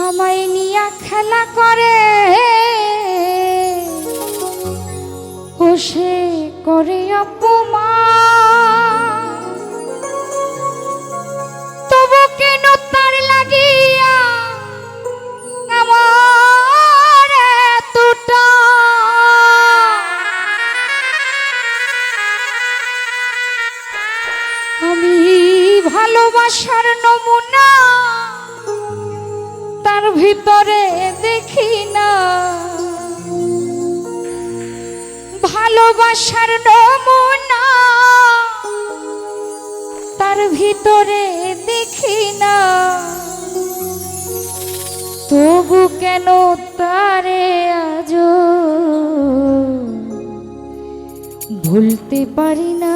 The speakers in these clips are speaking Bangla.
আমায় নিয়া খেলা করে ও সে করে অপমান, তবু কেন তার লাগিয়া আমার এতটা আমি ভালোবাসার নমুনা তার ভিতরে দেখি না, ভালোবাসার নমুনা তার ভিতরে দেখি না, তবু কেন তারে আজ ভুলতে পারি না।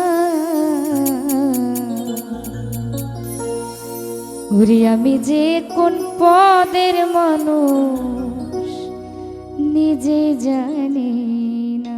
ওরে আমি যে কোন পদের মানুষ নিজে জানি না।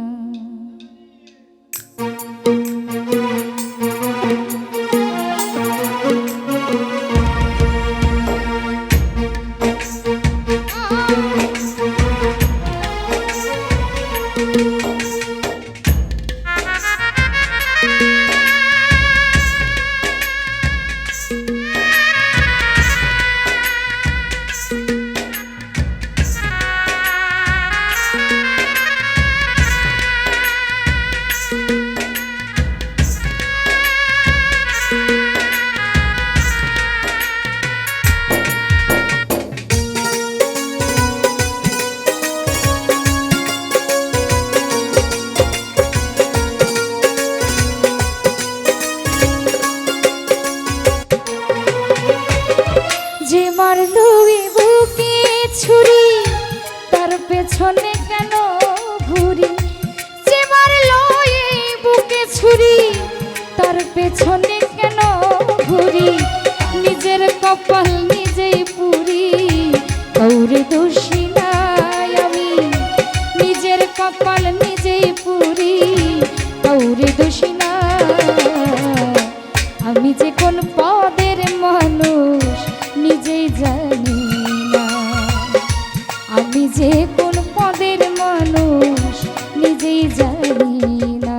যে মারলো বুকে ছুরি তার পেছনে কেন ঘুরি, যে মারলো বুকে ছুরি তার পেছনে কেন ঘুরি, নিজের কপাল নিজেই পুরি কাউরে দোষী নাই আমি, নিজের কপাল নিজেই পুরি কাউরে দোষী না। আমি যে কোন পদের মানুষ নিজেই জানি না, আমি যে কোন পদের মানুষ নিজেই জানি না।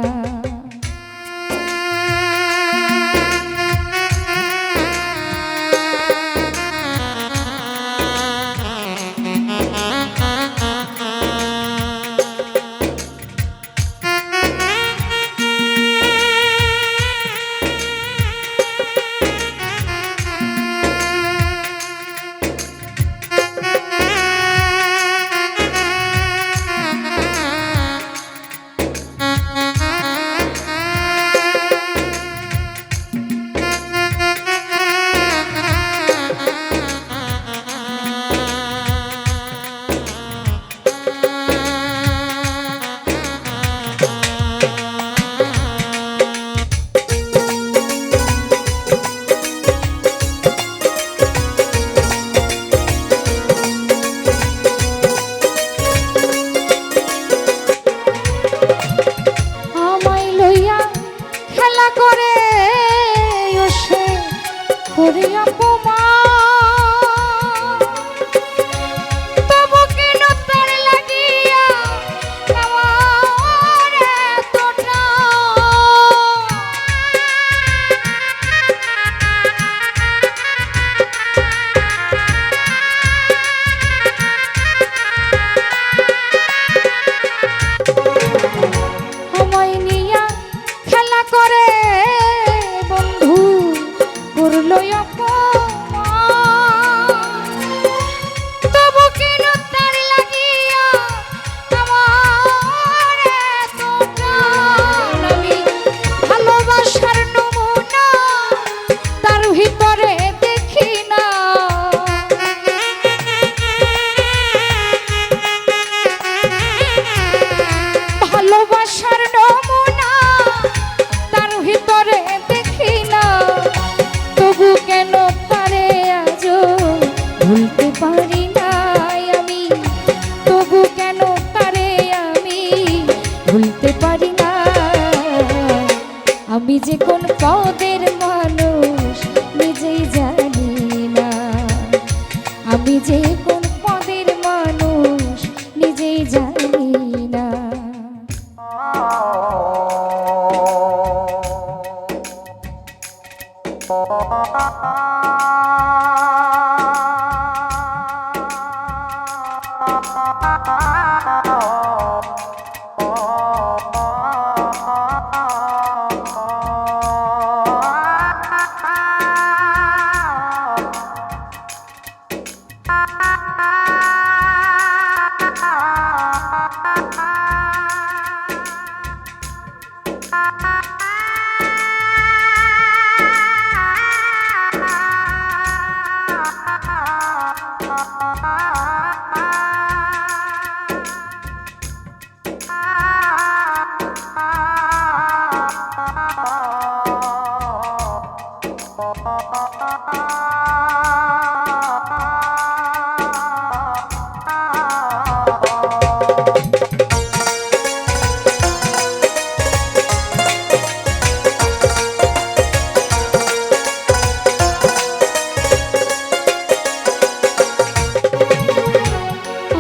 আমি যে কোন পদের মানুষ নিজেই জানি না, আমি যে কোন পদের মানুষ নিজেই জানি না।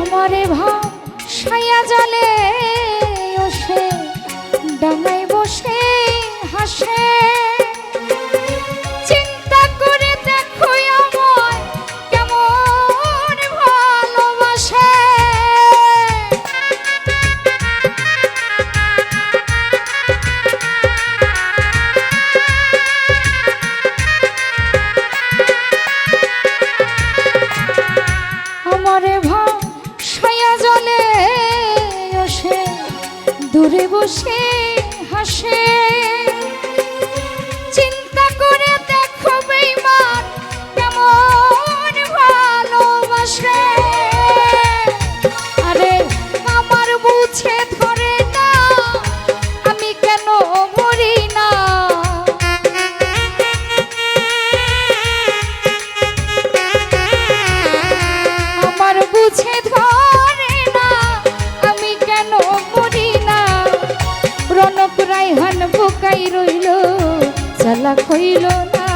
আমারে ভাসাইয়া জলে ওসে ডাঙায় বসে হাসে, চিন্তা করে দেখো আমায় কেমন ভালোবাসে। আমারে ভাসাইয়া জলে ওসে দূরে বসে হাসে, চিন্তা করে দেখো বেঈমান কেমন ভালোবাসে। আরে আমার বুঝে ধরে না আমি কেন মরি না, আমার বুঝে ধরে না আমি কেন মরি না। রনক রায়হান বুকাই রইল চালাক হইল না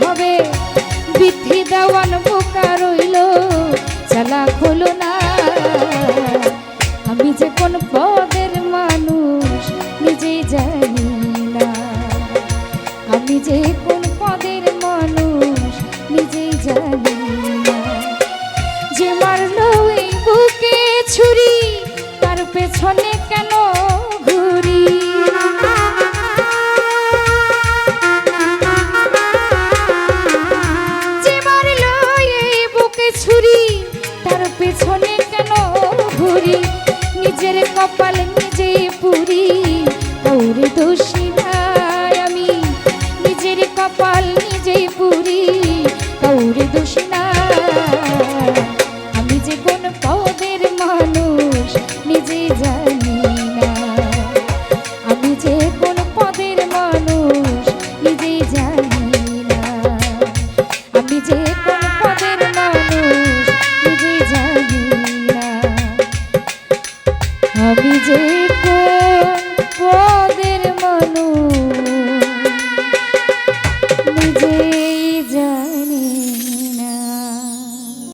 ভাবে, বিধি দেওয়ান বুকা রইল চালাক হলো না। আমি যে কোন পদের মানুষ নিজেই জানি না, আমি যে কোন পদের মানুষ নিজেই জানি না। যে মারলো এই বুকে ছুরি তার পেছনে কেন ঘুরি, যে মারলো এই বুকে ছুরি তার পেছনে কেন ঘুরি। নিজের কপাল নিজে পুরি কাউরে দোষী